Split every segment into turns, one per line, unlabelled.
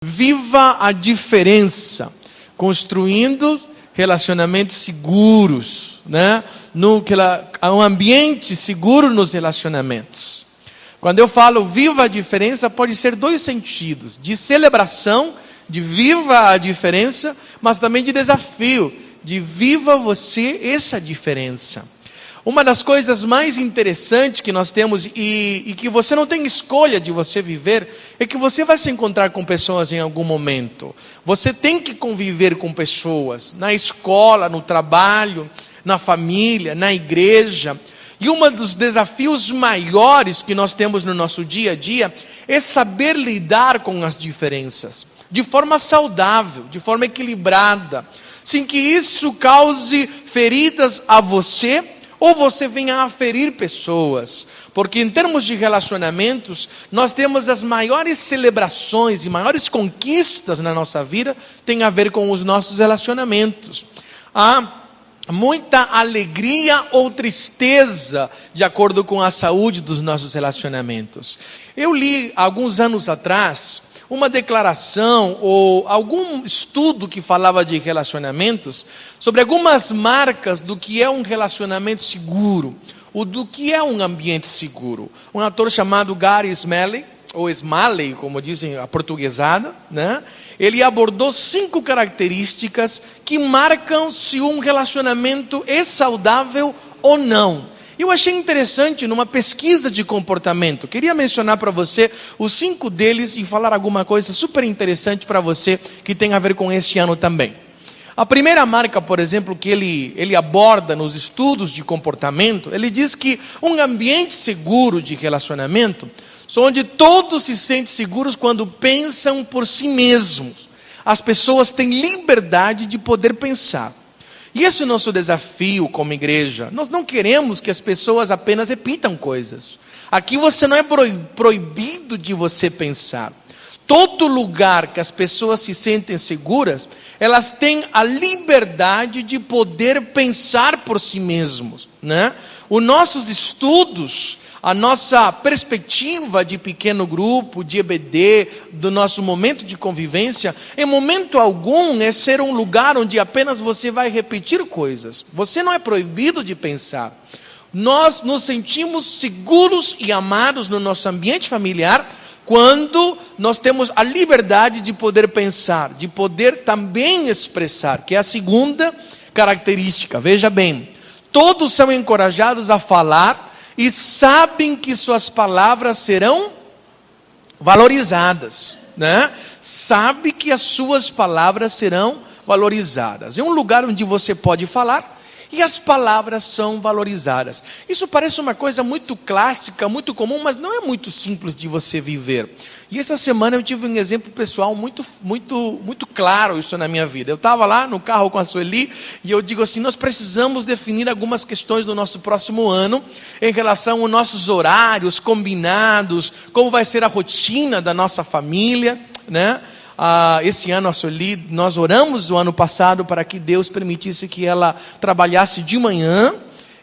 Viva a diferença, construindo relacionamentos seguros, né? Um ambiente seguro nos relacionamentos. Quando eu falo viva a diferença, pode ser dois sentidos: de celebração, de viva a diferença, mas também de desafio, de viva você essa diferença. Uma das coisas mais interessantes que nós temos e que você não tem escolha de você viver, é que você vai se encontrar com pessoas em algum momento. Você tem que conviver com pessoas, na escola, no trabalho, na família, na igreja. E um dos desafios maiores que nós temos no nosso dia a dia é saber lidar com as diferenças, de forma saudável, de forma equilibrada, sem que isso cause feridas a você, ou você venha a ferir pessoas. Porque em termos de relacionamentos, nós temos as maiores celebrações e maiores conquistas na nossa vida, tem a ver com os nossos relacionamentos. Há muita alegria ou tristeza, de acordo com a saúde dos nossos relacionamentos. Eu li, alguns anos atrás, uma declaração ou algum estudo que falava de relacionamentos, sobre algumas marcas do que é um relacionamento seguro, ou do que é um ambiente seguro. Um ator chamado Gary Smalley, ou Smalley, como dizem a portuguesada, né? Ele abordou 5 características que marcam se um relacionamento é saudável ou não. Eu achei interessante numa pesquisa de comportamento. Queria mencionar para você os 5 deles e falar alguma coisa super interessante para você que tem a ver com este ano também. A primeira marca, por exemplo, que ele aborda nos estudos de comportamento, ele diz que um ambiente seguro de relacionamento são onde todos se sentem seguros quando pensam por si mesmos. As pessoas têm liberdade de poder pensar. E esse é o nosso desafio como igreja. Nós não queremos que as pessoas apenas repitam coisas. Aqui você não é proibido de você pensar. Todo lugar que as pessoas se sentem seguras, elas têm a liberdade de poder pensar por si mesmos, né? Os nossos estudos, a nossa perspectiva de pequeno grupo, de EBD, do nosso momento de convivência, em momento algum é ser um lugar onde apenas você vai repetir coisas. Você não é proibido de pensar. Nós nos sentimos seguros e amados no nosso ambiente familiar quando nós temos a liberdade de poder pensar, de poder também expressar, que é a segunda característica. Veja bem, todos são encorajados a falar e sabem que suas palavras serão valorizadas, né? Sabe que as suas palavras serão valorizadas. É um lugar onde você pode falar e as palavras são valorizadas. Isso parece uma coisa muito clássica, muito comum, mas não é muito simples de você viver. E essa semana eu tive um exemplo pessoal muito claro isso na minha vida. Eu estava lá no carro com a Sueli e eu digo assim: nós precisamos definir algumas questões do nosso próximo ano em relação aos nossos horários combinados, como vai ser a rotina da nossa família, né? Esse ano a Sueli, nós oramos o ano passado para que Deus permitisse que ela trabalhasse de manhã,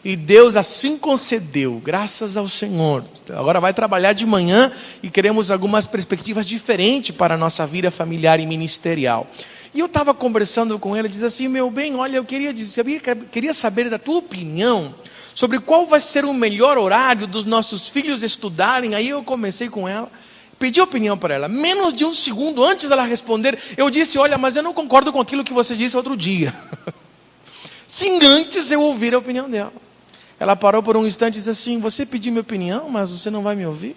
e Deus assim concedeu, graças ao Senhor. Agora vai trabalhar de manhã e queremos algumas perspectivas diferentes para a nossa vida familiar e ministerial. E eu estava conversando com ela e disse assim: meu bem, olha, eu queria saber da tua opinião sobre qual vai ser o melhor horário dos nossos filhos estudarem. Aí eu comecei com ela, pedi opinião para ela. Menos de um segundo antes dela responder, eu disse: olha, mas eu não concordo com aquilo que você disse outro dia. Sem antes eu ouvir a opinião dela. Ela parou por um instante e disse assim: você pediu minha opinião, mas você não vai me ouvir?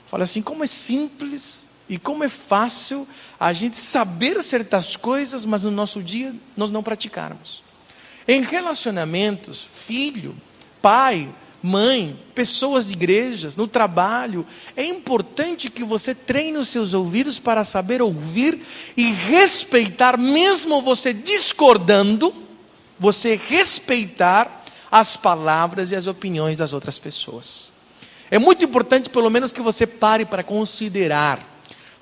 Falei assim: como é simples e como é fácil a gente saber certas coisas, mas no nosso dia nós não praticarmos. Em relacionamentos, filho, pai, mãe, pessoas de igrejas, no trabalho, é importante que você treine os seus ouvidos para saber ouvir e respeitar, mesmo você discordando, você respeitar as palavras e as opiniões das outras pessoas. É muito importante, pelo menos, que você pare para considerar,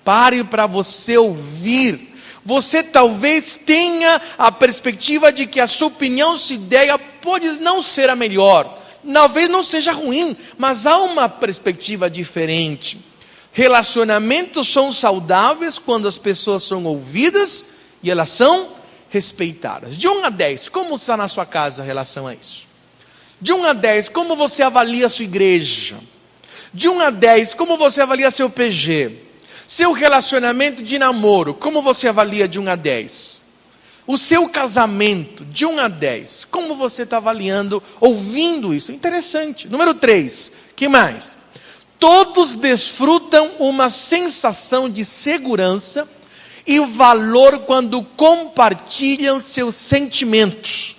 pare para você ouvir. Você talvez tenha a perspectiva de que a sua opinião, sua ideia pode não ser a melhor, talvez não seja ruim, mas há uma perspectiva diferente. Relacionamentos são saudáveis quando as pessoas são ouvidas e elas são respeitadas. De 1 a 10, como está na sua casa a relação a isso? De 1 a 10, como você avalia a sua igreja? De 1 a 10, como você avalia seu PG? Seu relacionamento de namoro, como você avalia de 1 a 10? O seu casamento, de 1 a 10, como você está avaliando, ouvindo isso? Interessante. Número 3, que mais? Todos desfrutam uma sensação de segurança e valor quando compartilham seus sentimentos.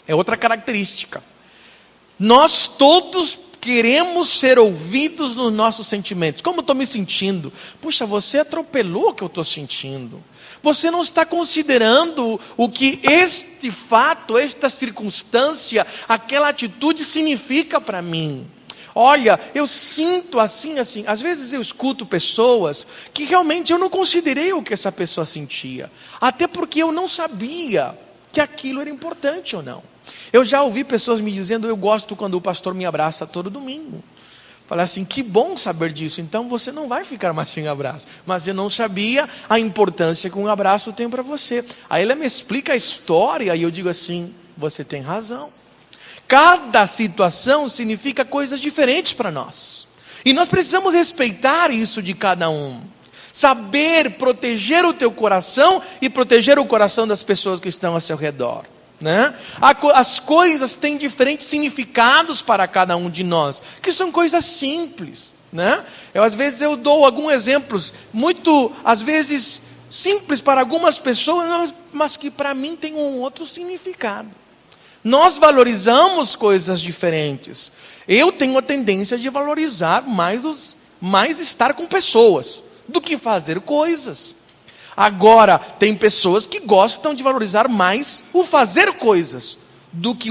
É outra característica. Nós todos queremos ser ouvidos nos nossos sentimentos. Como estou me sentindo? Puxa, você atropelou o que eu estou sentindo. Você não está considerando o que este fato, esta circunstância, aquela atitude significa para mim. Olha, eu sinto assim. Às vezes eu escuto pessoas que realmente eu não considerei o que essa pessoa sentia. Até porque eu não sabia que aquilo era importante ou não. Eu já ouvi pessoas me dizendo, eu gosto quando o pastor me abraça todo domingo. Falei assim, que bom saber disso, então você não vai ficar mais sem abraço. Mas eu não sabia a importância que um abraço tem para você. Aí ela me explica a história e eu digo assim, você tem razão. Cada situação significa coisas diferentes para nós. E nós precisamos respeitar isso de cada um. Saber proteger o teu coração e proteger o coração das pessoas que estão ao seu redor. Né? As coisas têm diferentes significados para cada um de nós, que são coisas simples, né? Às vezes eu dou alguns exemplos, às vezes simples para algumas pessoas, mas que para mim tem um outro significado. Nós valorizamos coisas diferentes. Eu tenho a tendência de valorizar mais estar com pessoas do que fazer coisas. Agora, tem pessoas que gostam de valorizar mais o fazer coisas do que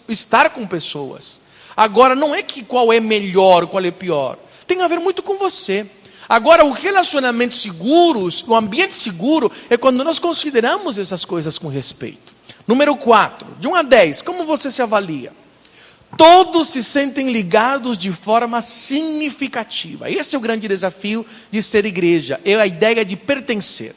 estar com pessoas. Agora, não é que qual é melhor, qual é pior. Tem a ver muito com você. Agora, o relacionamento seguro, o ambiente seguro, é quando nós consideramos essas coisas com respeito. Número 4, de 1 a 10, como você se avalia? Todos se sentem ligados de forma significativa. Esse é o grande desafio de ser igreja, é a ideia de pertencer.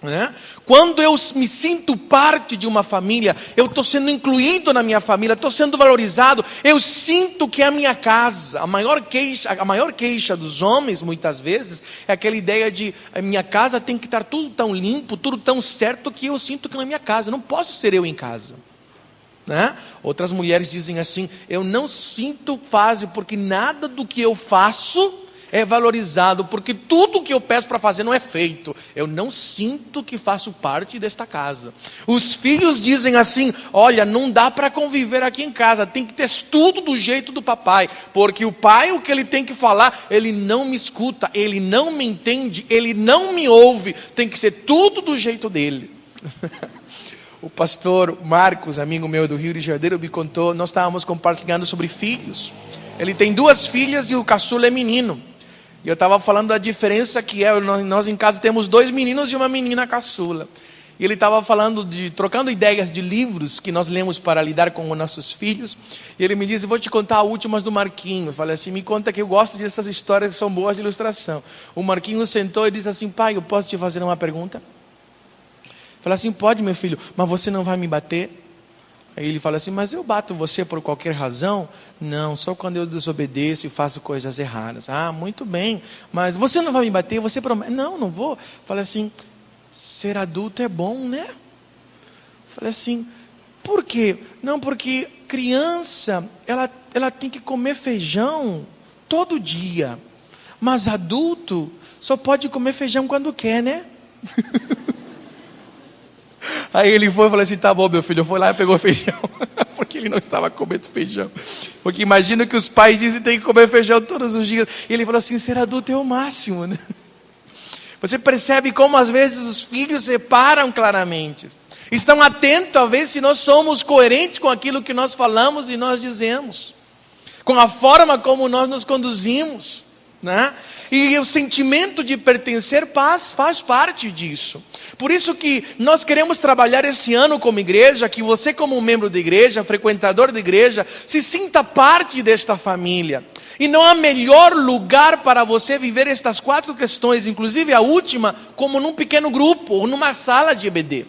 Né? Quando eu me sinto parte de uma família, eu estou sendo incluído na minha família, estou sendo valorizado, eu sinto que é a minha casa. A maior queixa dos homens, muitas vezes, é aquela ideia de a minha casa tem que estar tudo tão limpo, tudo tão certo, que eu sinto que não é minha casa, eu não posso ser eu em casa. Né? Outras mulheres dizem assim, eu não sinto fase, porque nada do que eu faço é valorizado, porque tudo que eu peço para fazer não é feito. Eu não sinto que faço parte desta casa. Os filhos dizem assim, olha, não dá para conviver aqui em casa, tem que ter tudo do jeito do papai, porque o pai, o que ele tem que falar, ele não me escuta, ele não me entende, ele não me ouve, tem que ser tudo do jeito dele. O pastor Marcos, amigo meu do Rio de Janeiro, me contou, nós estávamos compartilhando sobre filhos. Ele tem 2 filhas e o caçula é menino. E eu estava falando da diferença que é, nós em casa temos 2 meninos e uma menina caçula. E ele estava falando trocando ideias de livros que nós lemos para lidar com os nossos filhos. E ele me disse, vou te contar as últimas do Marquinhos. Falei assim, me conta que eu gosto dessas histórias que são boas de ilustração. O Marquinhos sentou e disse assim, pai, eu posso te fazer uma pergunta? Falei assim, pode meu filho, mas você não vai me bater? Aí ele fala assim, mas eu bato você por qualquer razão? Não, só quando eu desobedeço e faço coisas erradas. Ah, muito bem, mas você não vai me bater? Você promete? Não, não vou. Falei assim, ser adulto é bom, né? Falei assim, por quê? Não, porque criança, ela tem que comer feijão todo dia. Mas adulto só pode comer feijão quando quer, né? Aí ele foi e falou assim, tá bom meu filho, eu fui lá e pegou feijão, porque ele não estava comendo feijão, porque imagina que os pais dizem que tem que comer feijão todos os dias, e ele falou assim, ser adulto é o máximo, né? Você percebe como às vezes os filhos separam claramente, estão atentos a ver se nós somos coerentes com aquilo que nós falamos e nós dizemos, com a forma como nós nos conduzimos, né? E o sentimento de pertencer faz parte disso. Por isso que nós queremos trabalhar esse ano como igreja, que você como membro da igreja, frequentador da igreja, se sinta parte desta família. E não há melhor lugar para você viver estas 4 questões, inclusive a última, como num pequeno grupo ou numa sala de EBD.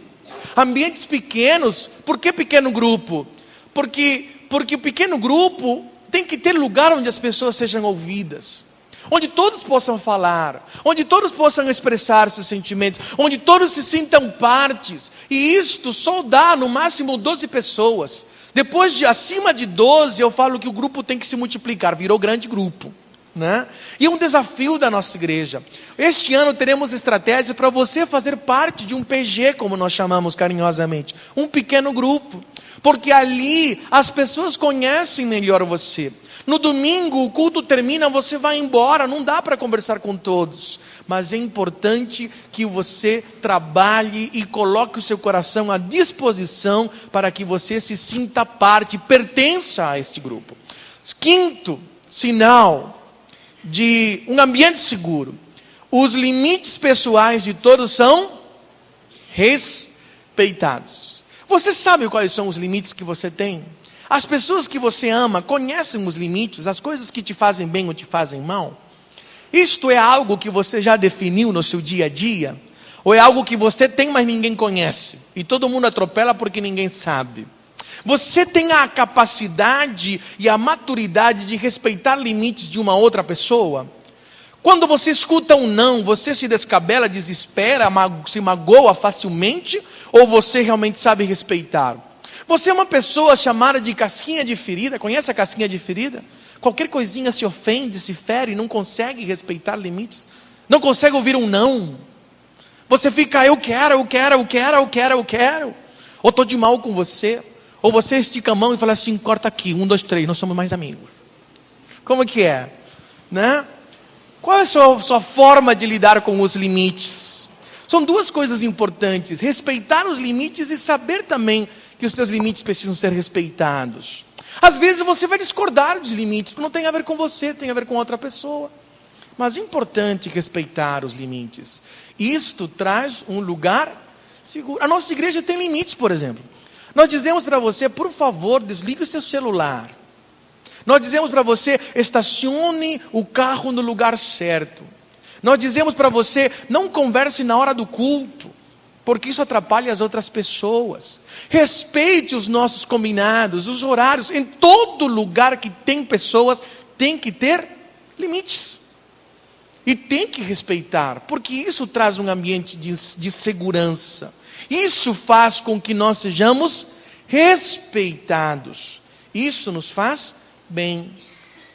Ambientes pequenos. Por que pequeno grupo? Porque o pequeno grupo tem que ter lugar onde as pessoas sejam ouvidas, onde todos possam falar, onde todos possam expressar seus sentimentos, onde todos se sintam partes. E isto só dá no máximo 12 pessoas. Depois de acima de 12, eu falo que o grupo tem que se multiplicar, virou grande grupo, né? E é um desafio da nossa igreja. Este ano teremos estratégia para você fazer parte de um PG, como nós chamamos carinhosamente, um pequeno grupo, porque ali as pessoas conhecem melhor você. No domingo o culto termina, você vai embora, não dá para conversar com todos, mas é importante que você trabalhe e coloque o seu coração à disposição para que você se sinta parte, pertença a este grupo. Quinto sinal de um ambiente seguro: os limites pessoais de todos são respeitados. Você sabe quais são os limites que você tem? As pessoas que você ama conhecem os limites, as coisas que te fazem bem ou te fazem mal? Isto é algo que você já definiu no seu dia a dia? Ou é algo que você tem, mas ninguém conhece? E todo mundo atropela porque ninguém sabe. Você tem a capacidade e a maturidade de respeitar limites de uma outra pessoa? Quando você escuta um não, você se descabela, desespera, se magoa facilmente? Ou você realmente sabe respeitar? Você é uma pessoa chamada de casquinha de ferida. Conhece a casquinha de ferida? Qualquer coisinha se ofende, se fere, não consegue respeitar limites, não consegue ouvir um não. Você fica, eu quero. Ou estou de mal com você. Ou você estica a mão e fala assim, corta aqui, 1, 2, 3, nós somos mais amigos. Como que é? Né? Qual é a sua forma de lidar com os limites? São 2 coisas importantes: respeitar os limites e saber também que os seus limites precisam ser respeitados. Às vezes você vai discordar dos limites, porque não tem a ver com você, tem a ver com outra pessoa. Mas é importante respeitar os limites. Isto traz um lugar seguro. A nossa igreja tem limites, por exemplo. Nós dizemos para você, por favor, desligue o seu celular. Nós dizemos para você, estacione o carro no lugar certo. Nós dizemos para você, não converse na hora do culto, porque isso atrapalha as outras pessoas. Respeite os nossos combinados, os horários. Em todo lugar que tem pessoas, tem que ter limites. E tem que respeitar, porque isso traz um ambiente de segurança. Isso faz com que nós sejamos respeitados. Isso nos faz bem.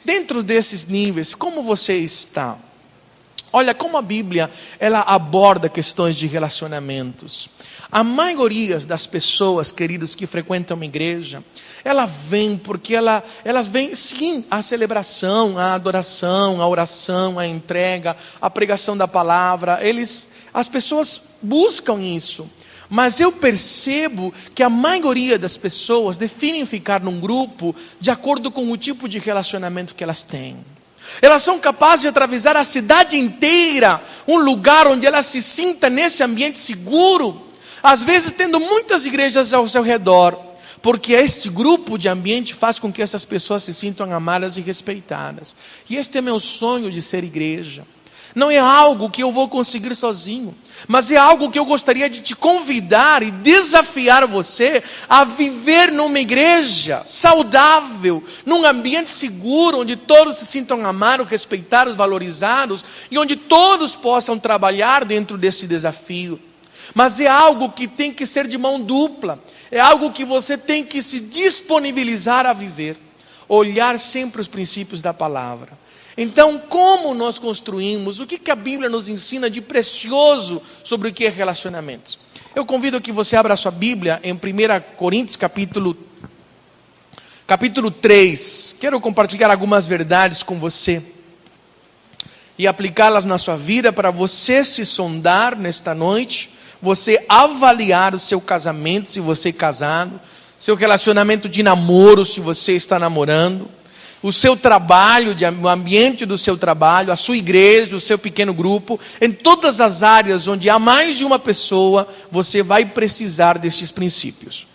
Dentro desses níveis, como você está? Olha como a Bíblia, ela aborda questões de relacionamentos. A maioria das pessoas, queridos, que frequentam uma igreja, ela vem porque elas vêm sim à celebração, à adoração, à oração, à entrega, à pregação da palavra. As pessoas buscam isso. Mas eu percebo que a maioria das pessoas definem ficar num grupo de acordo com o tipo de relacionamento que elas têm. Elas são capazes de atravessar a cidade inteira, um lugar onde ela se sinta nesse ambiente seguro, às vezes tendo muitas igrejas ao seu redor, porque este grupo de ambiente faz com que essas pessoas se sintam amadas e respeitadas. E este é meu sonho de ser igreja. Não é algo que eu vou conseguir sozinho, mas é algo que eu gostaria de te convidar e desafiar você a viver numa igreja saudável, num ambiente seguro, onde todos se sintam amados, respeitados, valorizados, e onde todos possam trabalhar dentro desse desafio. Mas é algo que tem que ser de mão dupla, é algo que você tem que se disponibilizar a viver, olhar sempre os princípios da palavra. Então, como nós construímos? O que a Bíblia nos ensina de precioso sobre o que é relacionamentos? Eu convido que você abra a sua Bíblia em 1 Coríntios capítulo 3. Quero compartilhar algumas verdades com você e aplicá-las na sua vida para você se sondar nesta noite, você avaliar o seu casamento, se você é casado, seu relacionamento de namoro, se você está namorando, o seu trabalho, o ambiente do seu trabalho, a sua igreja, o seu pequeno grupo, em todas as áreas onde há mais de uma pessoa, você vai precisar destes princípios.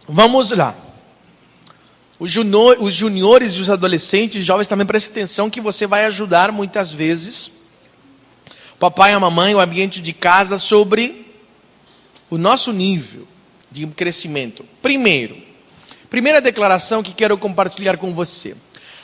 Vamos lá. Os juniores e os adolescentes, jovens, também prestem atenção que você vai ajudar muitas vezes o papai e a mamãe, o ambiente de casa, sobre o nosso nível de crescimento. Primeira declaração que quero compartilhar com você.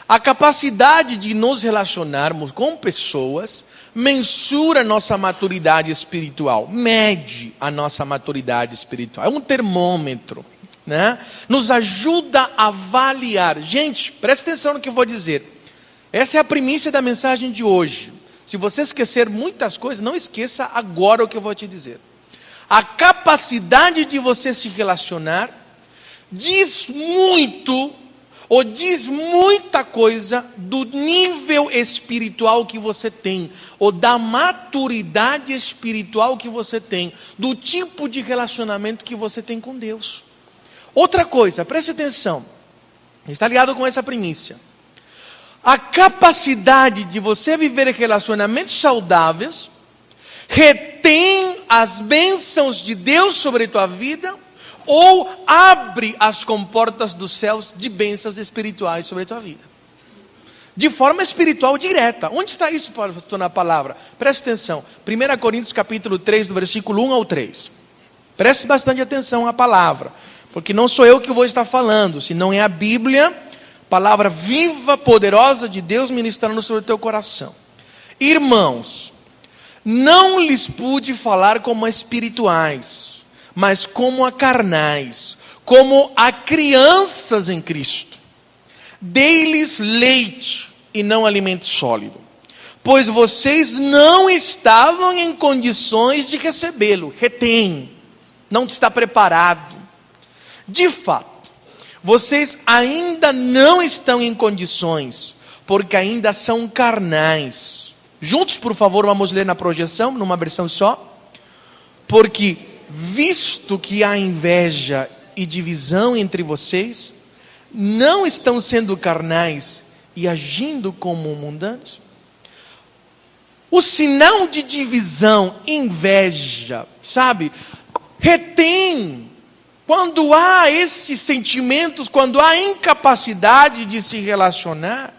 A capacidade de nos relacionarmos com pessoas mensura a nossa maturidade espiritual, mede a nossa maturidade espiritual. É um termômetro, né? Nos ajuda a avaliar. Gente, presta atenção no que eu vou dizer. Essa é a primícia da mensagem de hoje. Se você esquecer muitas coisas, não esqueça agora o que eu vou te dizer. A capacidade de você se relacionar diz muito, ou diz muita coisa do nível espiritual que você tem, ou da maturidade espiritual que você tem, do tipo de relacionamento que você tem com Deus. Outra coisa, preste atenção, está ligado com essa primícia. A capacidade de você viver relacionamentos saudáveis retém as bênçãos de Deus sobre a tua vida, ou abre as comportas dos céus de bênçãos espirituais sobre a tua vida. De forma espiritual direta. Onde está isso, pastor, na palavra? Preste atenção. 1 Coríntios capítulo 3, do versículo 1 ao 3. Preste bastante atenção à palavra. Porque não sou eu que vou estar falando, senão é a Bíblia, palavra viva, poderosa de Deus ministrando sobre o teu coração. Irmãos, não lhes pude falar como a espirituais, mas como a carnais, como a crianças em Cristo. Dei-lhes leite e não alimento sólido, pois vocês não estavam em condições de recebê-lo. Retém, não está preparado. De fato, vocês ainda não estão em condições, porque ainda são carnais. Juntos, por favor, vamos ler na projeção, numa versão só. Porque, visto que há inveja e divisão entre vocês, não estão sendo carnais e agindo como mundanos? O sinal de divisão, inveja, sabe, retém. Quando há esses sentimentos, quando há incapacidade de se relacionar,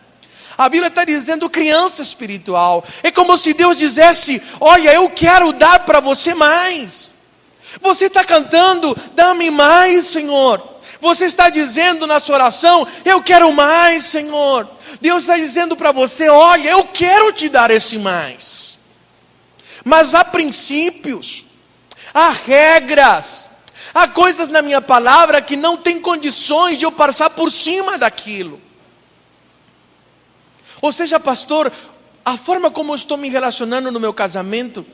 a Bíblia está dizendo criança espiritual. É como se Deus dissesse: olha, eu quero dar para você mais. Você está cantando, dá-me mais, Senhor. Você está dizendo na sua oração: eu quero mais, Senhor. Deus está dizendo para você: olha, eu quero te dar esse mais. Mas há princípios, há regras, há coisas na minha palavra que não tem condições de eu passar por cima daquilo. Ou seja, pastor, a forma como eu estou me relacionando no meu casamento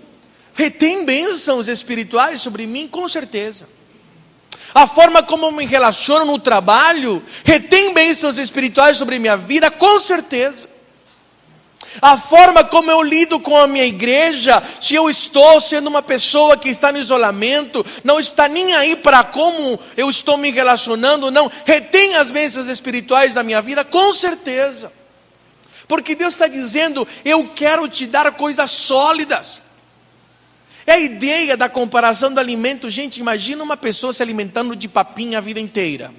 retém bênçãos espirituais sobre mim? Com certeza. A forma como eu me relaciono no trabalho retém bênçãos espirituais sobre minha vida? Com certeza. A forma como eu lido com a minha igreja, se eu estou sendo uma pessoa que está no isolamento, não está nem aí para como eu estou me relacionando, não, retém as bênçãos espirituais da minha vida? Com certeza. Porque Deus está dizendo: eu quero te dar coisas sólidas. É a ideia da comparação do alimento. Gente, imagina uma pessoa se alimentando de papinha a vida inteira.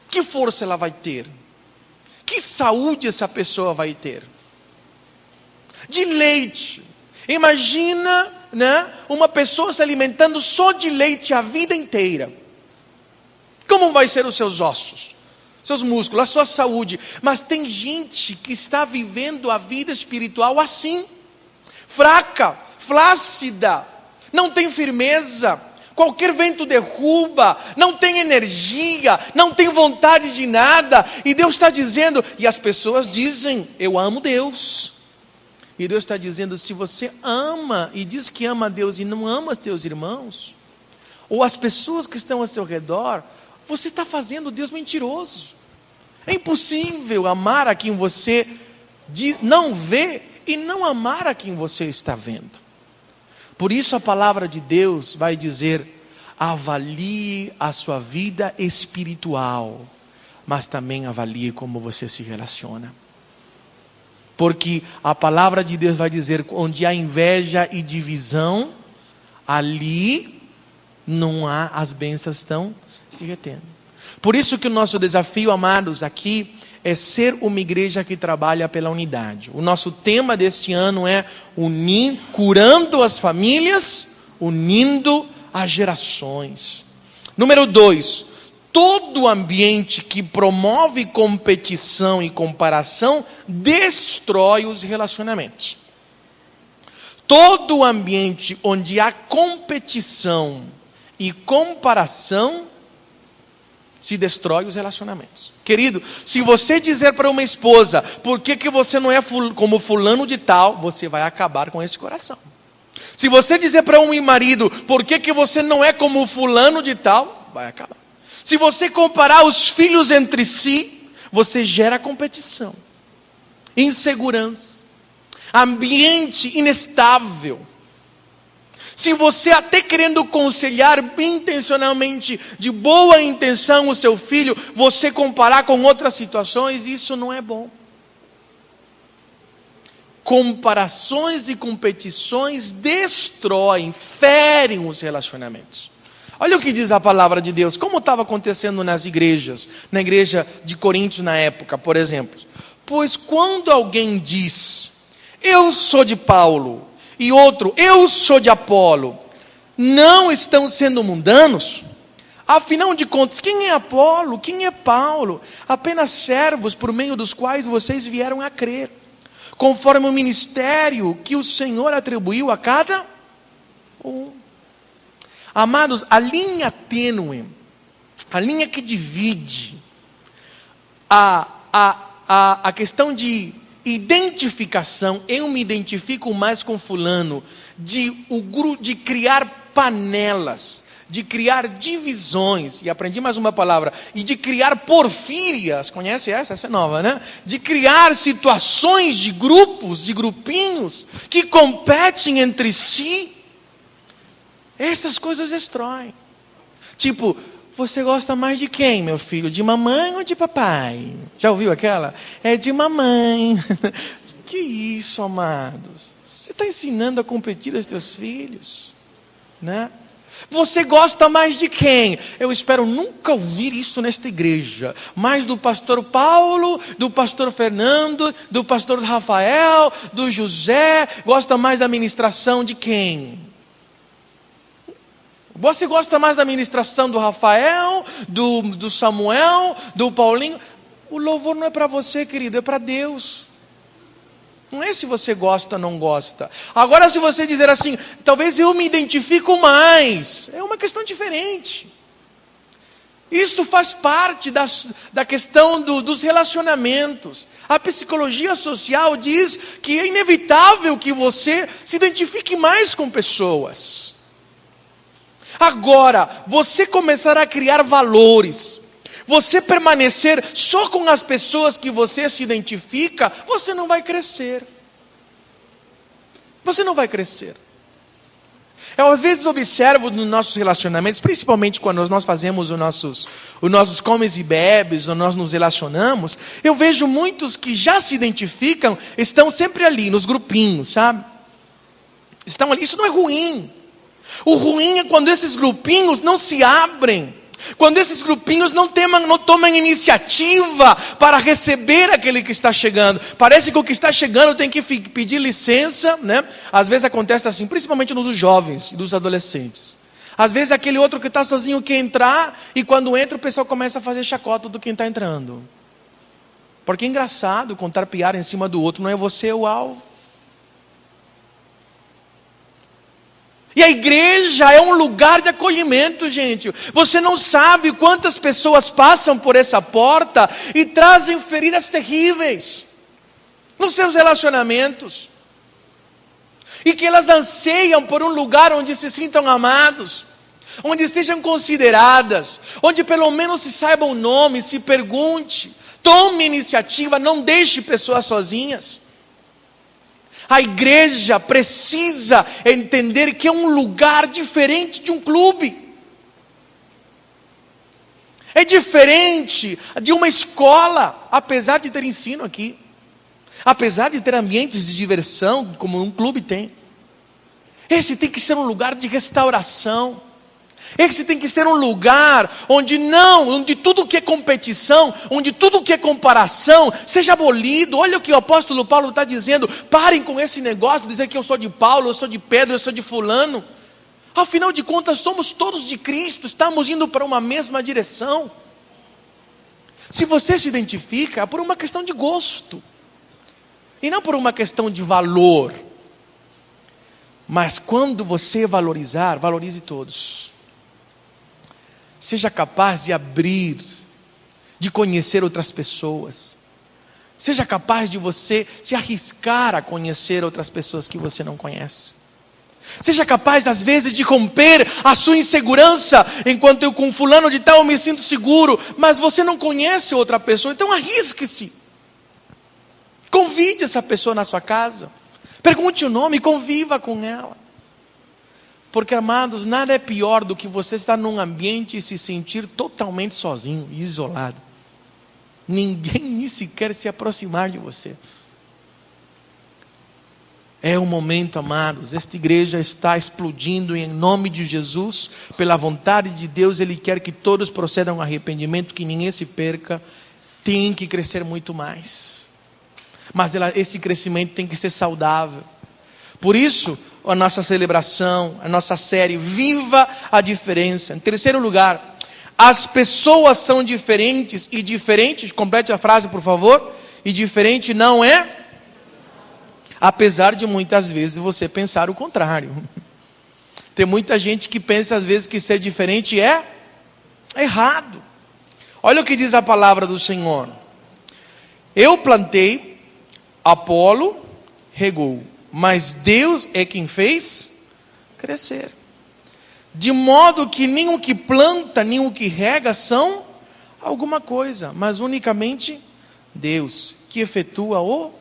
Que força ela vai ter? Que saúde essa pessoa vai ter? De leite. Imagina, né, uma pessoa se alimentando só de leite a vida inteira. Como vai ser os seus ossos, seus músculos, a sua saúde? Mas tem gente que está vivendo a vida espiritual assim. Fraca, flácida, não tem firmeza. Qualquer vento derruba, não tem energia, não tem vontade de nada. E Deus está dizendo, e as pessoas dizem: eu amo Deus. E Deus está dizendo: se você ama e diz que ama a Deus e não ama os teus irmãos, ou as pessoas que estão ao seu redor, você está fazendo Deus mentiroso. É impossível amar a quem você diz, não vê, e não amar a quem você está vendo. Por isso a palavra de Deus vai dizer: avalie a sua vida espiritual, mas também avalie como você se relaciona. Porque a palavra de Deus vai dizer: onde há inveja e divisão, ali não há, as bênçãos estão se retendo. Por isso que o nosso desafio, amados, aqui é ser uma igreja que trabalha pela unidade. O nosso tema deste ano é curando as famílias, unindo as gerações. Número 2, todo ambiente que promove competição e comparação destrói os relacionamentos. Todo ambiente onde há competição e comparação se destrói os relacionamentos. Querido, se você dizer para uma esposa, por que você não é como fulano de tal, você vai acabar com esse coração. Se você dizer para um marido, por que você não é como fulano de tal, vai acabar. Se você comparar os filhos entre si, você gera competição, insegurança, ambiente inestável. Se você até querendo aconselhar bem intencionalmente, de boa intenção o seu filho, você comparar com outras situações, isso não é bom. Comparações e competições destroem, ferem os relacionamentos. Olha o que diz a palavra de Deus, como estava acontecendo nas igrejas, na igreja de Coríntios na época, por exemplo. Pois quando alguém diz, eu sou de Paulo, e outro, eu sou de Apolo, não estão sendo mundanos? Afinal de contas, quem é Apolo? Quem é Paulo? Apenas servos por meio dos quais vocês vieram a crer, conforme o ministério que o Senhor atribuiu a cada um. Amados, a linha tênue, a linha que divide a questão de identificação, eu me identifico mais com fulano, de criar panelas, de criar divisões, e aprendi mais uma palavra, e de criar porfírias, conhece essa? Essa é nova, né? De criar situações de grupos, de grupinhos, que competem entre si, essas coisas destroem. Tipo, você gosta mais de quem, meu filho? De mamãe ou de papai? Já ouviu aquela? É de mamãe. Que isso, amados? Você está ensinando a competir aos teus filhos, né? Você gosta mais de quem? Eu espero nunca ouvir isso nesta igreja. Mais do pastor Paulo, do pastor Fernando, do pastor Rafael, do José. Gosta mais da ministração de quem? Você gosta mais da ministração do Rafael, do Samuel, do Paulinho? O louvor não é para você, querido, é para Deus. Não é se você gosta ou não gosta. Agora, se você dizer assim, talvez eu me identifico mais, é uma questão diferente. Isto faz parte da questão dos relacionamentos. A psicologia social diz que é inevitável que você se identifique mais com pessoas. Agora, você começar a criar valores, você permanecer só com as pessoas que você se identifica, você não vai crescer. Você não vai crescer. Eu às vezes observo nos nossos relacionamentos, principalmente quando nós fazemos os nossos comes e bebes, ou nós nos relacionamos, eu vejo muitos que já se identificam, estão sempre ali, nos grupinhos, sabe? Estão ali, isso não é ruim. O ruim é quando esses grupinhos não se abrem, quando esses grupinhos não tomam iniciativa para receber aquele que está chegando. Parece que o que está chegando tem que pedir licença, né? Às vezes acontece assim, principalmente nos jovens e dos adolescentes. Às vezes aquele outro que está sozinho quer entrar, e quando entra o pessoal começa a fazer chacota do quem está entrando. Porque é engraçado contar piada em cima do outro, não é você o alvo. E a igreja é um lugar de acolhimento, gente. Você não sabe quantas pessoas passam por essa porta e trazem feridas terríveis nos seus relacionamentos. E que elas anseiam por um lugar onde se sintam amados, onde sejam consideradas, onde pelo menos se saiba o nome, se pergunte, tome iniciativa, não deixe pessoas sozinhas. A igreja precisa entender que é um lugar diferente de um clube. É diferente de uma escola, apesar de ter ensino aqui. Apesar de ter ambientes de diversão, como um clube tem. Esse tem que ser um lugar de restauração. Esse tem que ser um lugar onde tudo que é competição, onde tudo que é comparação, seja abolido. Olha o que o apóstolo Paulo está dizendo: parem com esse negócio de dizer que eu sou de Paulo, eu sou de Pedro, eu sou de fulano. Afinal de contas, somos todos de Cristo, estamos indo para uma mesma direção. Se você se identifica, é por uma questão de gosto, e não por uma questão de valor. Mas quando você valorizar, valorize todos. Seja capaz de abrir, de conhecer outras pessoas. Seja capaz de você se arriscar a conhecer outras pessoas que você não conhece. Seja capaz, às vezes, de romper a sua insegurança. Enquanto eu com fulano de tal eu me sinto seguro, mas você não conhece outra pessoa, então arrisque-se. Convide essa pessoa na sua casa. Pergunte o nome e conviva com ela. Porque, amados, nada é pior do que você estar num ambiente e se sentir totalmente sozinho e isolado. Ninguém nem sequer se aproximar de você. É o momento, amados. Esta igreja está explodindo em nome de Jesus. Pela vontade de Deus, Ele quer que todos procedam ao arrependimento, que ninguém se perca. Tem que crescer muito mais. Mas esse crescimento tem que ser saudável. Por isso, a nossa celebração, a nossa série, Viva a Diferença. Em terceiro lugar, as pessoas são diferentes, e diferente, complete a frase por favor, e diferente não é... Apesar de muitas vezes você pensar o contrário. Tem muita gente que pensa às vezes que ser diferente é errado. Olha o que diz a palavra do Senhor: eu plantei, Apolo regou, mas Deus é quem fez crescer. De modo que nem o que planta, nem o que rega são alguma coisa, mas unicamente Deus, que efetua o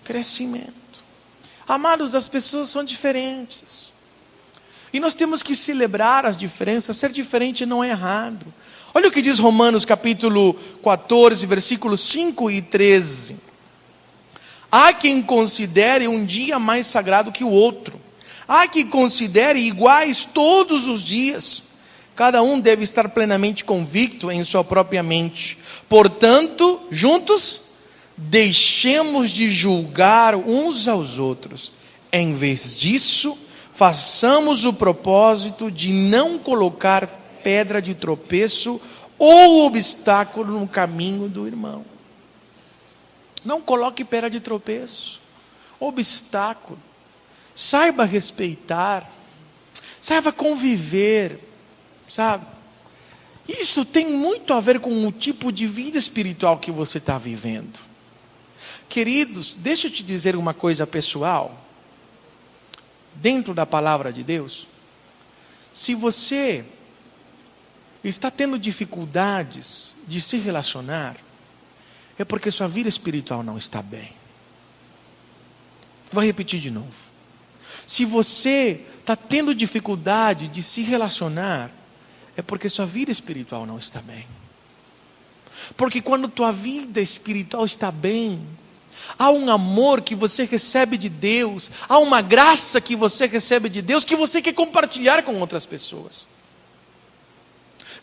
crescimento. Amados, as pessoas são diferentes. E nós temos que celebrar as diferenças. Ser diferente não é errado. Olha o que diz Romanos capítulo 14, versículos 5 e 13. Há quem considere um dia mais sagrado que o outro. Há quem considere iguais todos os dias. Cada um deve estar plenamente convicto em sua própria mente. Portanto, juntos, deixemos de julgar uns aos outros. Em vez disso, façamos o propósito de não colocar pedra de tropeço ou obstáculo no caminho do irmão. Não coloque pedra de tropeço, obstáculo. Saiba respeitar, saiba conviver, sabe? Isso tem muito a ver com o tipo de vida espiritual que você está vivendo. Queridos, deixa eu te dizer uma coisa pessoal. Dentro da palavra de Deus, se você está tendo dificuldades de se relacionar, é porque sua vida espiritual não está bem. Vou repetir de novo. Se você está tendo dificuldade de se relacionar, é porque sua vida espiritual não está bem. Porque quando tua vida espiritual está bem, há um amor que você recebe de Deus, há uma graça que você recebe de Deus, que você quer compartilhar com outras pessoas.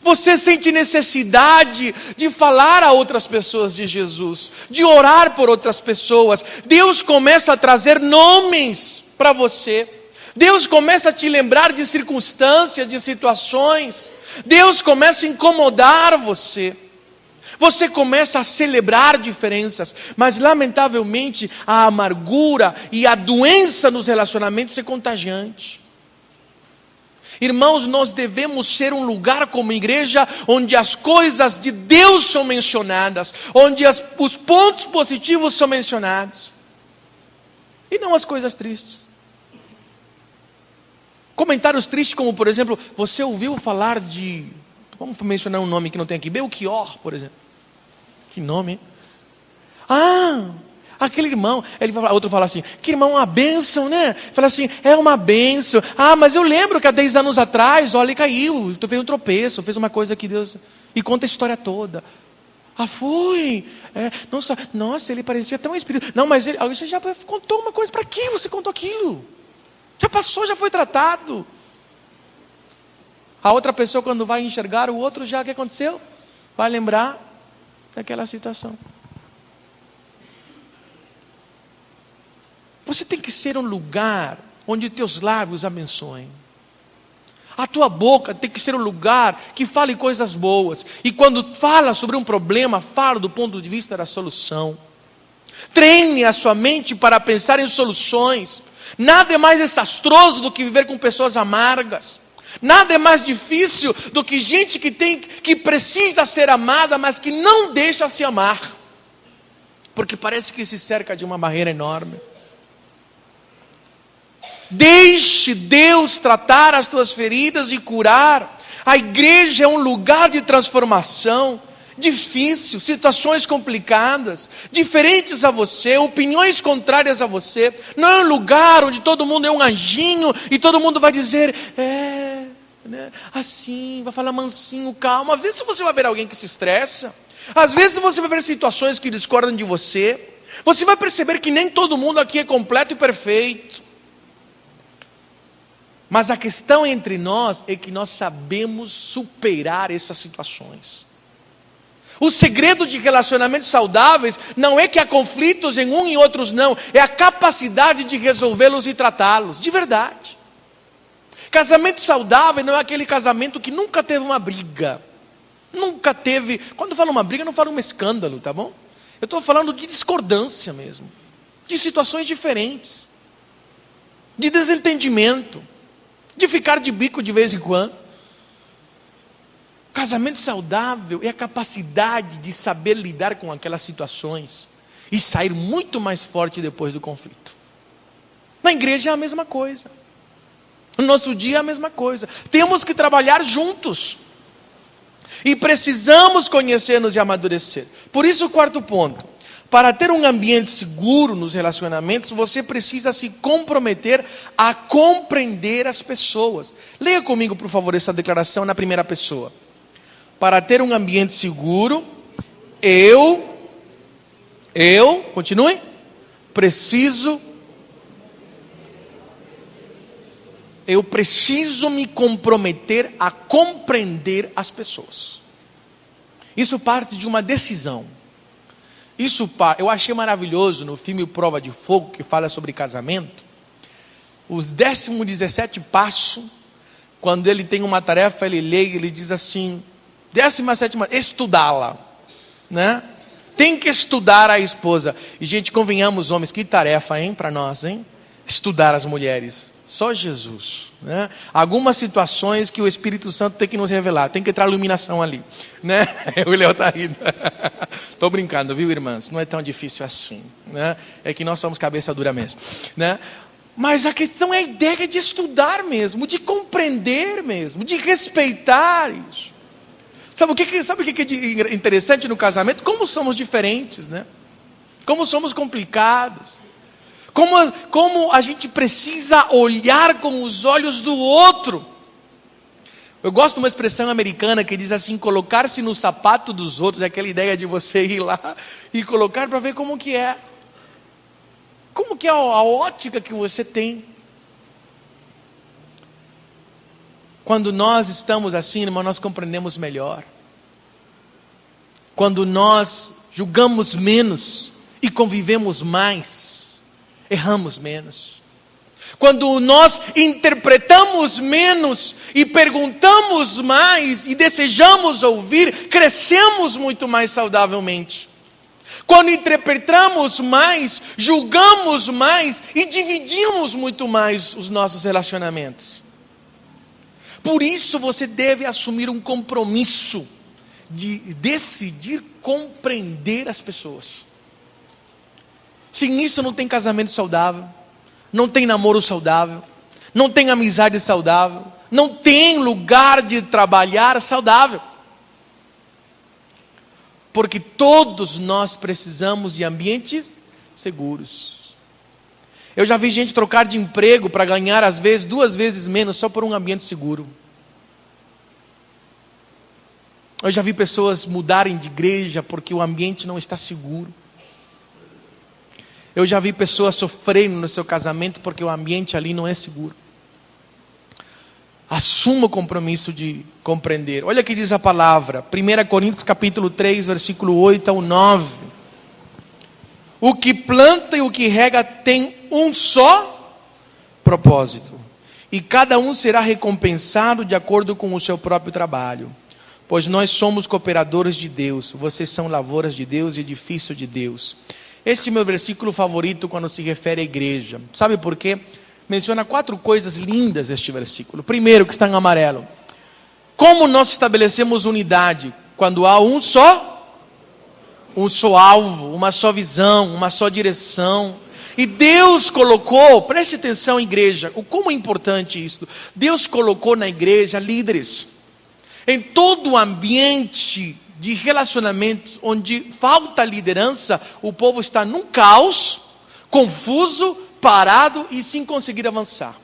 Você sente necessidade de falar a outras pessoas de Jesus, de orar por outras pessoas. Deus começa a trazer nomes para você. Deus começa a te lembrar de circunstâncias, de situações. Deus começa a incomodar você. Você começa a celebrar diferenças, mas lamentavelmente a amargura e a doença nos relacionamentos é contagiante. Irmãos, nós devemos ser um lugar como igreja onde as coisas de Deus são mencionadas, onde os pontos positivos são mencionados, e não as coisas tristes. Comentários tristes como, por exemplo, você ouviu falar de, vamos mencionar um nome que não tem aqui, Belchior, por exemplo. Que nome, hein? Aquele irmão, outro fala assim, que irmão, uma bênção, né? Fala assim, é uma bênção. Mas eu lembro que há 10 anos atrás, olha, ele caiu, fez um tropeço, fez uma coisa que Deus... E conta a história toda. Foi. Nossa, ele parecia tão espírito. Não, mas você já contou uma coisa, para que você contou aquilo? Já passou, já foi tratado. A outra pessoa, quando vai enxergar o outro, já o que aconteceu? Vai lembrar daquela situação. Você tem que ser um lugar onde teus lábios abençoem. A tua boca tem que ser um lugar que fale coisas boas. E quando fala sobre um problema, fala do ponto de vista da solução. Treine a sua mente para pensar em soluções. Nada é mais desastroso do que viver com pessoas amargas. Nada é mais difícil do que gente que precisa ser amada, mas que não deixa se amar. Porque parece que se cerca de uma barreira enorme. Deixe Deus tratar as tuas feridas e curar. A igreja é um lugar de transformação. Difícil, situações complicadas, diferentes a você, opiniões contrárias a você. Não é um lugar onde todo mundo é um anjinho e todo mundo vai dizer, assim, vai falar mansinho, calma. Às vezes você vai ver alguém que se estressa. Às vezes você vai ver situações que discordam de você. Você vai perceber que nem todo mundo aqui é completo e perfeito. Mas a questão entre nós é que nós sabemos superar essas situações. O segredo de relacionamentos saudáveis não é que há conflitos em um e outros não, é a capacidade de resolvê-los e tratá-los, de verdade. Casamento saudável não é aquele casamento que nunca teve uma briga, nunca teve, quando eu falo uma briga, eu não falo um escândalo, tá bom? Eu estou falando de discordância mesmo, de situações diferentes, de desentendimento, de ficar de bico de vez em quando. Casamento saudável é a capacidade de saber lidar com aquelas situações e sair muito mais forte depois do conflito. Na igreja é a mesma coisa. No nosso dia é a mesma coisa. Temos que trabalhar juntos. E precisamos conhecer-nos e amadurecer. Por isso o quarto ponto. Para ter um ambiente seguro nos relacionamentos, você precisa se comprometer a compreender as pessoas. Leia comigo, por favor, essa declaração na primeira pessoa. Para ter um ambiente seguro, continue, eu preciso me comprometer a compreender as pessoas. Isso parte de uma decisão. Eu achei maravilhoso no filme Prova de Fogo, que fala sobre casamento, os 17º passo, quando ele tem uma tarefa, ele lê e ele diz assim, 17ª, estudá-la, né? Tem que estudar a esposa. E gente, convenhamos homens, que tarefa, hein, para nós, hein? Estudar as mulheres. Só Jesus, né? Algumas situações que o Espírito Santo tem que nos revelar, tem que entrar iluminação ali, né? O Léo está rindo. Estou brincando, viu, irmãs? Não é tão difícil assim, né? É que nós somos cabeça dura mesmo, né? Mas a questão é a ideia de estudar mesmo, de compreender mesmo, de respeitar isso. Sabe o que é interessante no casamento? Como somos diferentes, né? Como somos complicados. Como a gente precisa olhar com os olhos do outro. Eu gosto de uma expressão americana que diz assim, colocar-se no sapato dos outros, é aquela ideia de você ir lá e colocar para ver como que é. Como que é a ótica que você tem. Quando nós estamos assim, irmão, nós compreendemos melhor. Quando nós julgamos menos e convivemos mais, erramos menos. Quando nós interpretamos menos e perguntamos mais e desejamos ouvir, crescemos muito mais saudavelmente. Quando interpretamos mais, julgamos mais e dividimos muito mais os nossos relacionamentos. Por isso você deve assumir um compromisso de decidir compreender as pessoas. Sem isso não tem casamento saudável, não tem namoro saudável, não tem amizade saudável, não tem lugar de trabalhar saudável. Porque todos nós precisamos de ambientes seguros. Eu já vi gente trocar de emprego para ganhar às vezes 2 vezes menos só por um ambiente seguro. Eu já vi pessoas mudarem de igreja porque o ambiente não está seguro. Eu já vi pessoas sofrendo no seu casamento porque o ambiente ali não é seguro. Assuma o compromisso de compreender. Olha o que diz a palavra, 1 Coríntios capítulo 3, versículo 8 ao 9. O que planta e o que rega tem um só propósito, e cada um será recompensado de acordo com o seu próprio trabalho. Pois nós somos cooperadores de Deus, vocês são lavouras de Deus e edifício de Deus. Este é meu versículo favorito quando se refere à igreja. Sabe por quê? Menciona 4 coisas lindas este versículo. Primeiro, que está em amarelo. Como nós estabelecemos unidade? Quando há um só alvo, uma só visão, uma só direção. E Deus colocou, preste atenção igreja, como é importante isso. Deus colocou na igreja líderes. Em todo o ambiente de relacionamentos onde falta liderança, o povo está num caos, confuso, parado e sem conseguir avançar.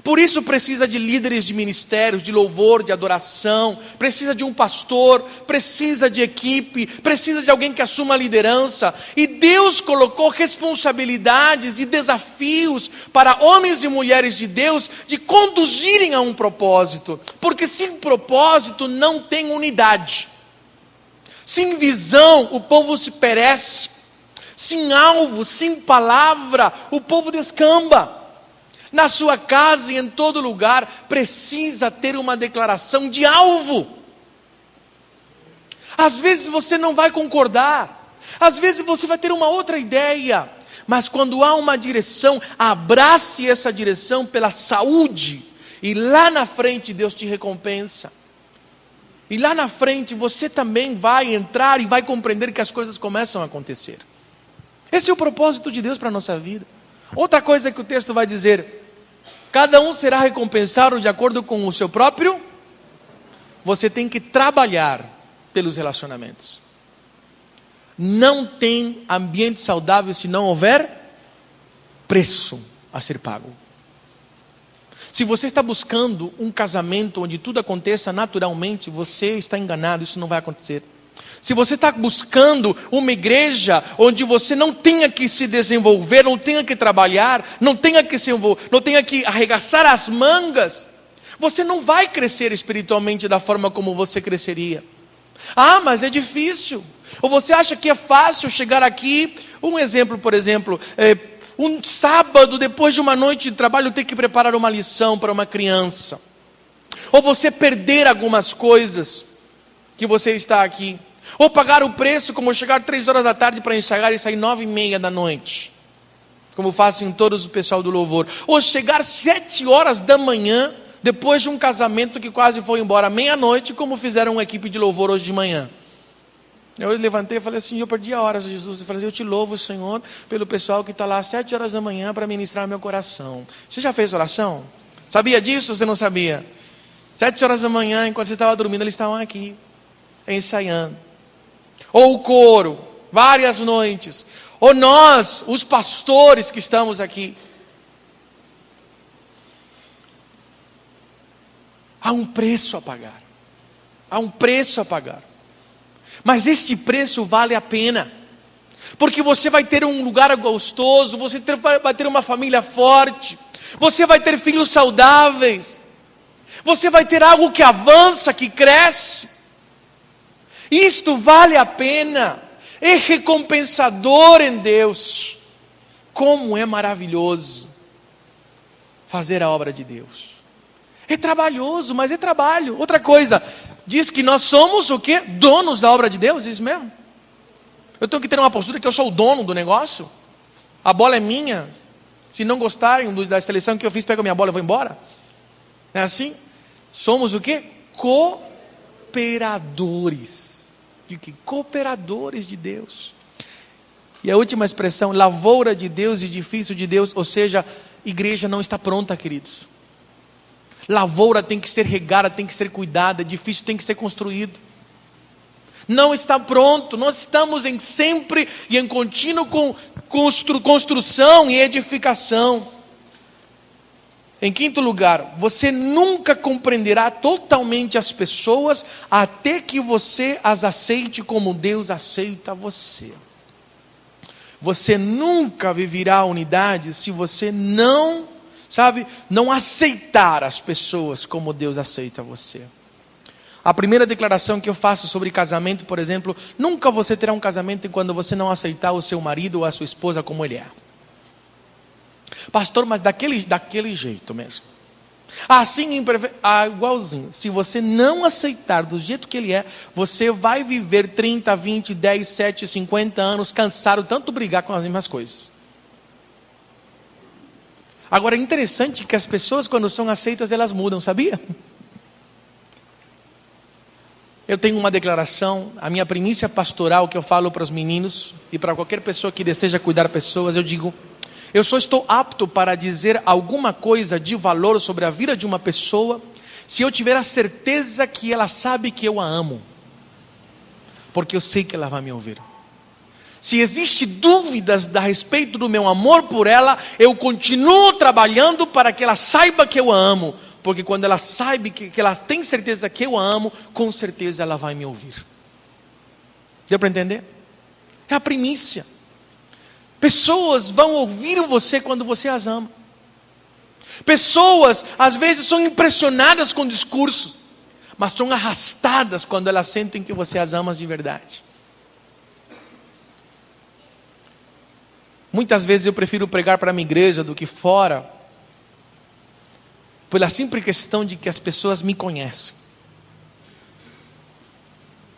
Por isso precisa de líderes de ministérios, de louvor, de adoração, precisa de um pastor, precisa de equipe, precisa de alguém que assuma a liderança. E Deus colocou responsabilidades e desafios para homens e mulheres de Deus de conduzirem a um propósito. Porque sem propósito não tem unidade. Sem visão o povo se perece. Sem alvo, sem palavra, o povo descamba. Na sua casa e em todo lugar, precisa ter uma declaração de alvo. Às vezes você não vai concordar, às vezes você vai ter uma outra ideia, mas quando há uma direção, abrace essa direção pela saúde, e lá na frente Deus te recompensa. E lá na frente você também vai entrar e vai compreender que as coisas começam a acontecer. Esse é o propósito de Deus para a nossa vida. Outra coisa que o texto vai dizer: cada um será recompensado de acordo com o seu próprio. Você tem que trabalhar pelos relacionamentos. Não tem ambiente saudável se não houver preço a ser pago. Se você está buscando um casamento onde tudo aconteça naturalmente, você está enganado, isso não vai acontecer. Se você está buscando uma igreja onde você não tenha que se desenvolver, não tenha que trabalhar, não tenha que arregaçar as mangas, você não vai crescer espiritualmente da forma como você cresceria. Ah, mas é difícil. Ou você acha que é fácil chegar aqui? Um exemplo, por exemplo, um sábado, depois de uma noite de trabalho, ter que preparar uma lição para uma criança. Ou você perder algumas coisas que você está aqui. Ou pagar o preço, como chegar 3 horas da tarde para ensaiar e sair 9h30 da noite, como fazem todos o pessoal do louvor. Ou chegar 7 horas da manhã, depois de um casamento que quase foi embora meia-noite, como fizeram uma equipe de louvor hoje de manhã. Eu levantei e falei assim: eu perdi a hora, Jesus. Eu falei assim: eu te louvo, Senhor, pelo pessoal que está lá às 7 horas da manhã para ministrar meu coração. Você já fez oração? Sabia disso ou você não sabia? 7 horas da manhã, enquanto você estava dormindo, eles estavam aqui, ensaiando. Ou o coro, várias noites. Ou nós, os pastores que estamos aqui. Há um preço a pagar. Há um preço a pagar. Mas este preço vale a pena. Porque você vai ter um lugar gostoso, você vai ter uma família forte, você vai ter filhos saudáveis, você vai ter algo que avança, que cresce. Isto vale a pena, é recompensador em Deus. Como é maravilhoso fazer a obra de Deus. É trabalhoso, mas é trabalho. Outra coisa, diz que nós somos o quê? Donos da obra de Deus, isso mesmo. Eu tenho que ter uma postura que eu sou o dono do negócio. A bola é minha. Se não gostarem da seleção que eu fiz, pego a minha bola e vou embora. É assim? Somos o quê? Cooperadores. De que? Cooperadores de Deus. E a última expressão, lavoura de Deus, edifício de Deus. Ou seja, igreja não está pronta, queridos. Lavoura tem que ser regada, tem que ser cuidada, edifício tem que ser construído. Não está pronto, nós estamos em sempre e em contínuo construção e edificação. Em quinto lugar, você nunca compreenderá totalmente as pessoas até que você as aceite como Deus aceita você. Você nunca viverá a unidade se você não Sabe? Não aceitar as pessoas como Deus aceita você. A primeira declaração que eu faço sobre casamento, por exemplo, nunca você terá um casamento enquanto você não aceitar o seu marido ou a sua esposa como ele é. Pastor, mas daquele jeito mesmo. Assim, igualzinho. Se você não aceitar do jeito que ele é, você vai viver 30, 20, 10, 7, 50 anos cansado, tanto brigar com as mesmas coisas. Agora é interessante que as pessoas, quando são aceitas, elas mudam, sabia? Eu tenho uma declaração, a minha primícia pastoral que eu falo para os meninos e para qualquer pessoa que deseja cuidar de pessoas, eu digo: eu só estou apto para dizer alguma coisa de valor sobre a vida de uma pessoa se eu tiver a certeza que ela sabe que eu a amo, porque eu sei que ela vai me ouvir. Se existe dúvidas a respeito do meu amor por ela, eu continuo trabalhando para que ela saiba que eu a amo, porque quando ela sabe que ela tem certeza que eu a amo, com certeza ela vai me ouvir. Deu para entender? É a primícia. Pessoas vão ouvir você quando você as ama. Pessoas às vezes são impressionadas com discursos, mas são arrastadas quando elas sentem que você as ama de verdade. Muitas vezes eu prefiro pregar para a minha igreja do que fora, pela simples questão de que as pessoas me conhecem.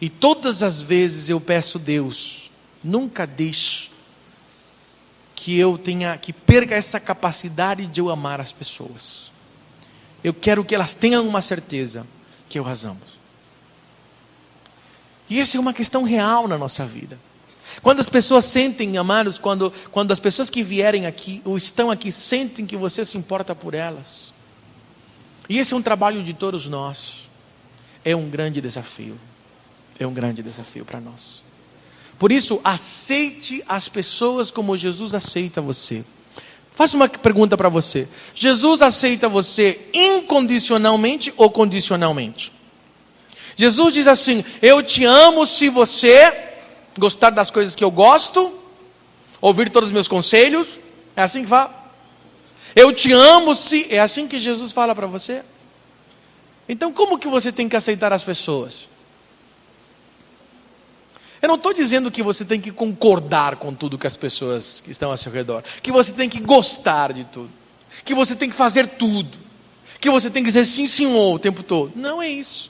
E todas as vezes eu peço a Deus, nunca deixe que perca essa capacidade de eu amar as pessoas. Eu quero que elas tenham uma certeza que eu as amo. E essa é uma questão real na nossa vida. Quando as pessoas sentem, amados, quando as pessoas que vierem aqui ou estão aqui sentem que você se importa por elas. E esse é um trabalho de todos nós. É um grande desafio. É um grande desafio para nós. Por isso, aceite as pessoas como Jesus aceita você. Faço uma pergunta para você. Jesus aceita você incondicionalmente ou condicionalmente? Jesus diz assim: eu te amo se você gostar das coisas que eu gosto, ouvir todos os meus conselhos. É assim que fala? Eu te amo se... É assim que Jesus fala para você? Então como que você tem que aceitar as pessoas? Eu não estou dizendo que você tem que concordar com tudo que as pessoas que estão ao seu redor, que você tem que gostar de tudo, que você tem que fazer tudo, que você tem que dizer sim, sim ou o tempo todo. Não é isso.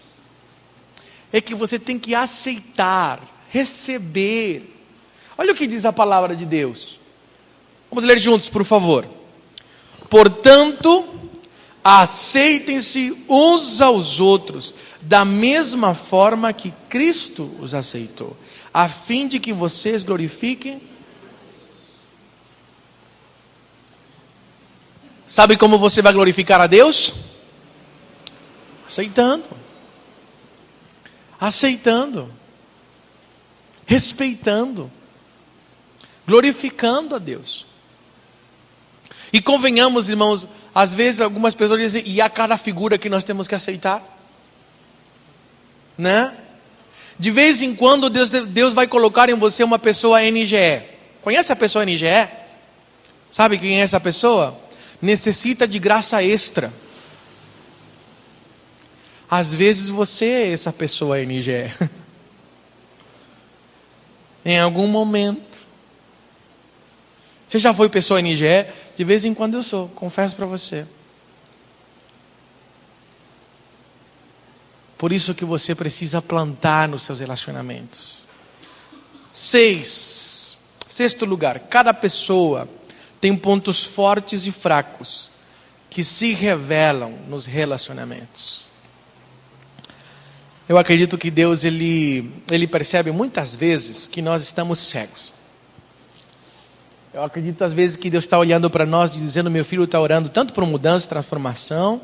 É que você tem que aceitar, receber. Olha o que diz a palavra de Deus. Vamos ler juntos, por favor. Portanto, aceitem-se uns aos outros, da mesma forma que Cristo os aceitou, a fim de que vocês glorifiquem. Sabe como você vai glorificar a Deus? Aceitando, respeitando, glorificando a Deus. E convenhamos, irmãos, às vezes algumas pessoas dizem: e a cada figura que nós temos que aceitar? Né? De vez em quando Deus vai colocar em você uma pessoa NGE. Conhece a pessoa NGE? Sabe quem é essa pessoa? Necessita de graça extra. Às vezes você é essa pessoa NGE. Em algum momento. Você já foi pessoa NGE? De vez em quando eu sou, confesso para você. Por isso que você precisa plantar nos seus relacionamentos. Sexto lugar, cada pessoa tem pontos fortes e fracos que se revelam nos relacionamentos. Eu acredito que Deus ele percebe muitas vezes que nós estamos cegos. Eu acredito às vezes que Deus está olhando para nós dizendo: meu filho está orando tanto por mudança e transformação,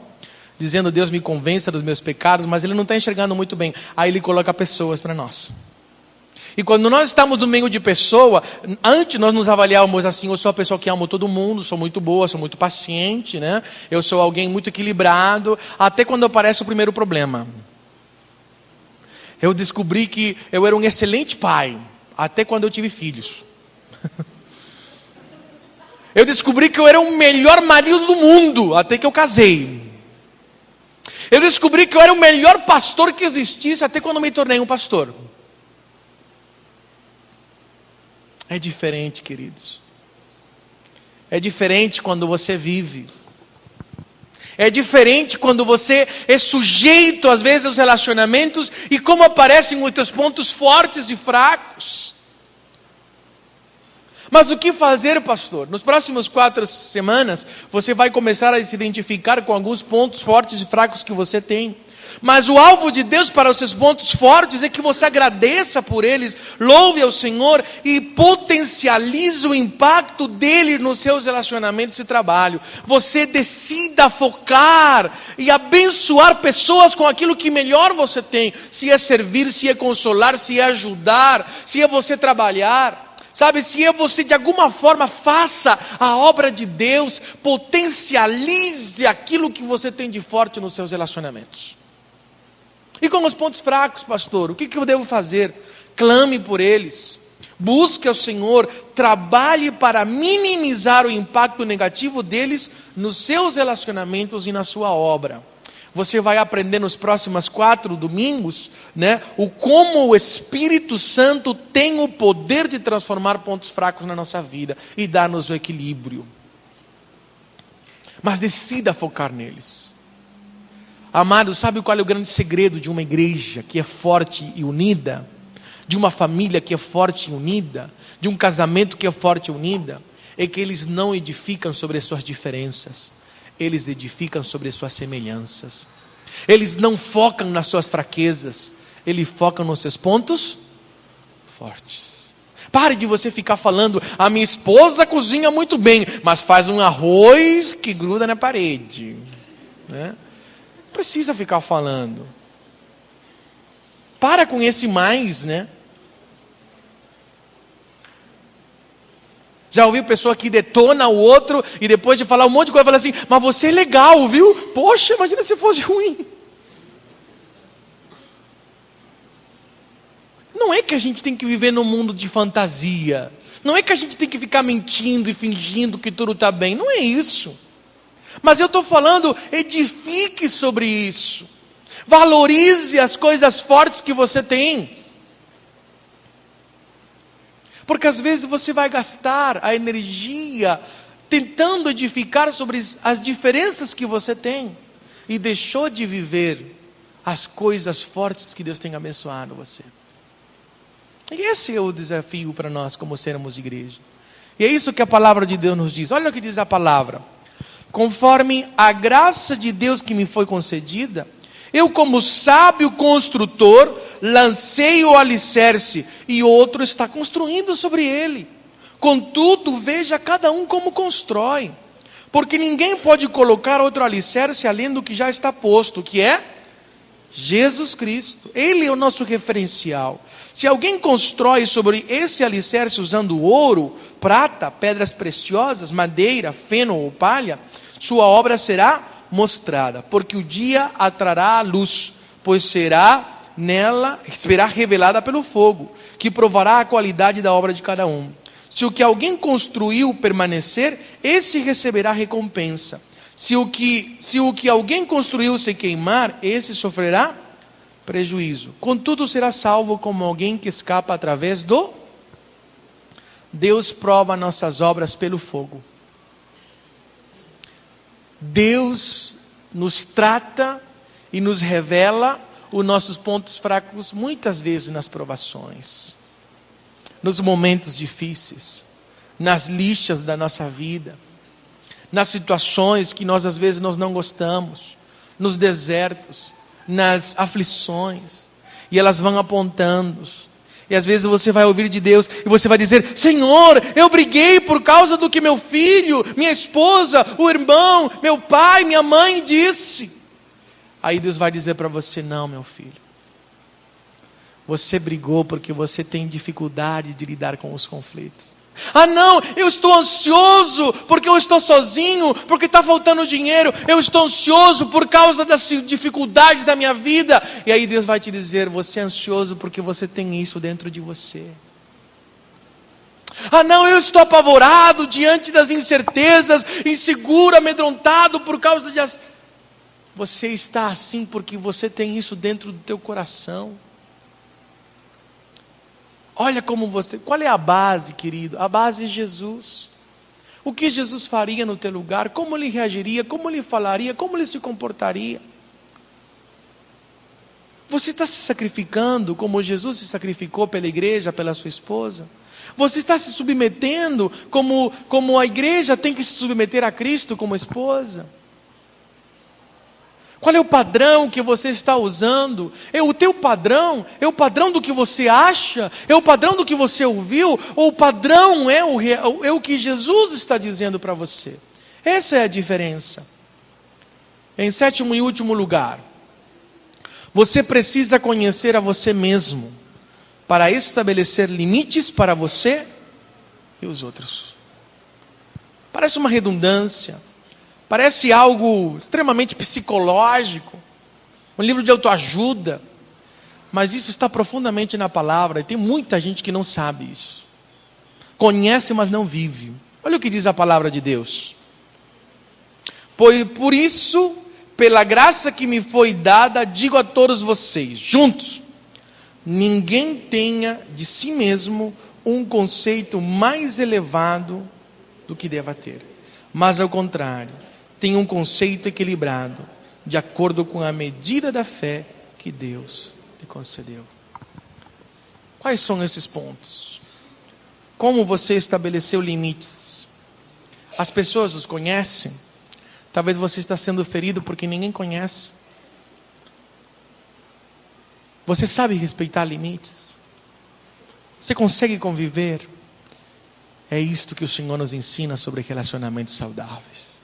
dizendo: Deus me convença dos meus pecados, mas ele não está enxergando muito bem. Aí ele coloca pessoas para nós. E quando nós estamos no meio de pessoa, antes nós nos avaliávamos assim: eu sou a pessoa que amo todo mundo, sou muito boa, sou muito paciente, né? Eu sou alguém muito equilibrado, até quando aparece o primeiro problema. Eu descobri que eu era um excelente pai, até quando eu tive filhos. Eu descobri que eu era o melhor marido do mundo, até que eu casei. Eu descobri que eu era o melhor pastor que existisse, até quando me tornei um pastor. É diferente, queridos. É diferente quando você vive. É diferente quando você é sujeito, às vezes, aos relacionamentos e como aparecem os teus pontos fortes e fracos. Mas o que fazer, pastor? Nos próximos 4 semanas, você vai começar a se identificar com alguns pontos fortes e fracos que você tem. Mas o alvo de Deus para os seus pontos fortes é que você agradeça por eles, louve ao Senhor e potencialize o impacto dele nos seus relacionamentos de trabalho. Você decida focar e abençoar pessoas com aquilo que melhor você tem. Se é servir, se é consolar, se é ajudar, se é você trabalhar. Sabe, se é você de alguma forma faça a obra de Deus, potencialize aquilo que você tem de forte nos seus relacionamentos. E com os pontos fracos, pastor, o que eu devo fazer? Clame por eles, busque ao Senhor, trabalhe para minimizar o impacto negativo deles nos seus relacionamentos e na sua obra. Você vai aprender nos próximos 4 domingos, como o Espírito Santo tem o poder de transformar pontos fracos na nossa vida e dar-nos o equilíbrio. Mas decida focar neles. Amado, sabe qual é o grande segredo de uma igreja que é forte e unida? De uma família que é forte e unida? De um casamento que é forte e unida? É que eles não edificam sobre as suas diferenças. Eles edificam sobre as suas semelhanças. Eles não focam nas suas fraquezas. Eles focam nos seus pontos fortes. Pare de você ficar falando, a minha esposa cozinha muito bem, mas faz um arroz que gruda na parede. Precisa ficar falando. Para com esse mais, Já ouviu pessoa que detona o outro e depois de falar um monte de coisa, fala assim, mas você é legal, viu? Poxa, imagina se fosse ruim. Não é que a gente tem que viver num mundo de fantasia. Não é que a gente tem que ficar mentindo e fingindo que tudo está bem. Não é isso. Mas eu estou falando, edifique sobre isso. Valorize as coisas fortes que você tem. Porque às vezes você vai gastar a energia tentando edificar sobre as diferenças que você tem. E deixou de viver as coisas fortes que Deus tem abençoado você. E esse é o desafio para nós como sermos igreja. E é isso que a palavra de Deus nos diz. Olha o que diz a palavra. Conforme a graça de Deus que me foi concedida, eu como sábio construtor, lancei o alicerce e outro está construindo sobre ele. Contudo, veja cada um como constrói. Porque ninguém pode colocar outro alicerce além do que já está posto, que é Jesus Cristo. Ele é o nosso referencial. Se alguém constrói sobre esse alicerce usando ouro, prata, pedras preciosas, madeira, feno ou palha, sua obra será mostrada, porque o dia a trará a luz, pois será revelada pelo fogo, que provará a qualidade da obra de cada um. Se o que alguém construiu permanecer, esse receberá recompensa. Se o que alguém construiu se queimar, esse sofrerá prejuízo. Contudo, será salvo como alguém que escapa através do... Deus prova nossas obras pelo fogo. Deus nos trata e nos revela os nossos pontos fracos muitas vezes nas provações, nos momentos difíceis, nas lixas da nossa vida, nas situações que nós às vezes nós não gostamos, nos desertos, nas aflições, e elas vão apontando. E às vezes você vai ouvir de Deus e você vai dizer, Senhor, eu briguei por causa do que meu filho, minha esposa, o irmão, meu pai, minha mãe disse. Aí Deus vai dizer para você, não, meu filho. Você brigou porque você tem dificuldade de lidar com os conflitos. Ah não, eu estou ansioso porque eu estou sozinho, porque está faltando dinheiro. Eu estou ansioso por causa das dificuldades da minha vida. E aí Deus vai te dizer, você é ansioso porque você tem isso dentro de você. Ah não, eu estou apavorado diante das incertezas, inseguro, amedrontado por causa de... Você está assim porque você tem isso dentro do teu coração. Olha como você... Qual é a base, querido? A base é Jesus. O que Jesus faria no teu lugar? Como ele reagiria? Como ele falaria? Como ele se comportaria? Você está se sacrificando como Jesus se sacrificou pela igreja, pela sua esposa? Você está se submetendo como a igreja tem que se submeter a Cristo como esposa? Qual é o padrão que você está usando? O teu padrão? É o padrão do que você acha? É o padrão do que você ouviu? Ou o padrão é o que Jesus está dizendo para você? Essa é a diferença. Em sétimo e último lugar, você precisa conhecer a você mesmo para estabelecer limites para você e os outros. Parece uma redundância, parece algo extremamente psicológico, um livro de autoajuda, mas isso está profundamente na palavra, e tem muita gente que não sabe isso. Conhece, mas não vive. Olha o que diz a palavra de Deus. Por isso, pela graça que me foi dada, digo a todos vocês, juntos, ninguém tenha de si mesmo um conceito mais elevado do que deva ter, mas ao contrário, tenha um conceito equilibrado, de acordo com a medida da fé que Deus lhe concedeu. Quais são esses pontos? Como você estabeleceu limites? As pessoas os conhecem? Talvez você está sendo ferido porque ninguém conhece. Você sabe respeitar limites? Você consegue conviver? É isto que o Senhor nos ensina sobre relacionamentos saudáveis.